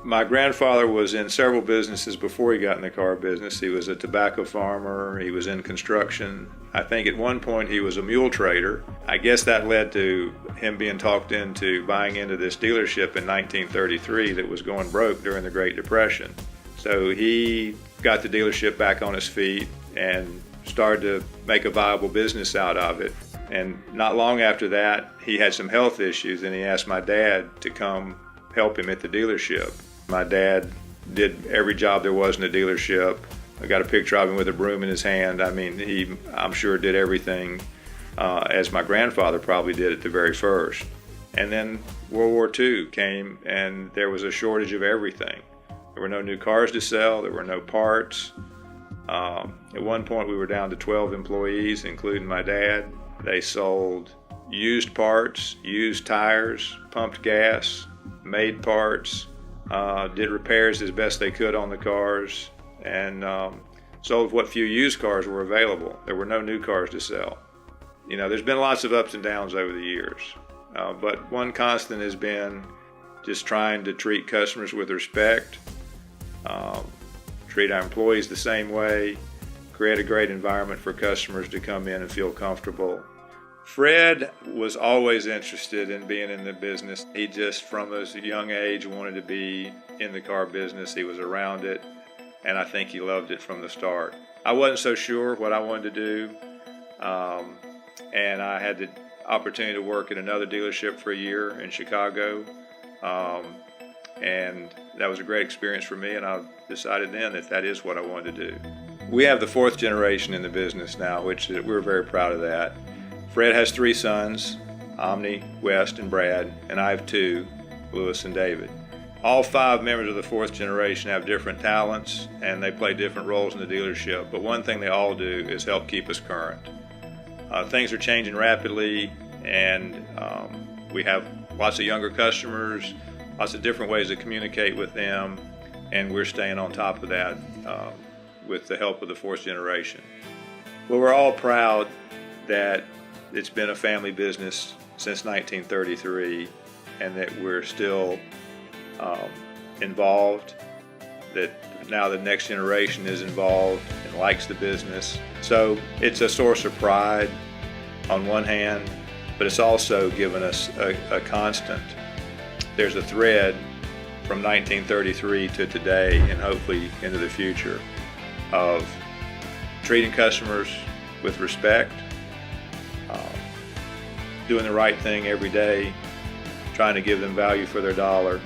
My grandfather was in several businesses before he got in the car business. He was a tobacco farmer, he was in construction. I think at one point he was a mule trader. I guess that led to him being talked into buying into this dealership in 1933 that was going broke during the Great Depression. So he got the dealership back on its feet and started to make a viable business out of it. And not long after that, he had some health issues and he asked my dad to come help him at the dealership. My dad did every job there was in the dealership. I got a picture of him with a broom in his hand. I mean, I'm sure did everything as my grandfather probably did at the very first. And then World War II came and there was a shortage of everything. There were no new cars to sell, there were no parts. At one point we were down to 12 employees, including my dad. They sold used parts, used tires, pumped gas, made parts, did repairs as best they could on the cars, and sold what few used cars were available. There were no new cars to sell. You know, there's been lots of ups and downs over the years, but one constant has been just trying to treat customers with respect, treat our employees the same way, create a great environment for customers to come in and feel comfortable. Fred was always interested in being in the business. He just, from a young age, wanted to be in the car business. He was around it, and I think he loved it from the start. I wasn't so sure what I wanted to do, and I had the opportunity to work at another dealership for a year in Chicago, and that was a great experience for me, and I decided then that that is what I wanted to do. We have the fourth generation in the business now, which we're very proud of that. Fred has 3 sons, Omni, West, and Brad, and I have 2, Louis and David. All 5 members of the fourth generation have different talents, and they play different roles in the dealership, but one thing they all do is help keep us current. Things are changing rapidly, and we have lots of younger customers, lots of different ways to communicate with them, and we're staying on top of that with the help of the fourth generation. Well, we're all proud that it's been a family business since 1933, and that we're still involved, that now the next generation is involved and likes the business. So it's a source of pride on one hand, but it's also given us a constant. There's a thread from 1933 to today, and hopefully into the future, of treating customers with respect, doing the right thing every day, trying to give them value for their dollar.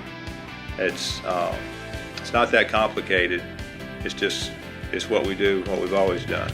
It's not that complicated. It's what we do, what we've always done.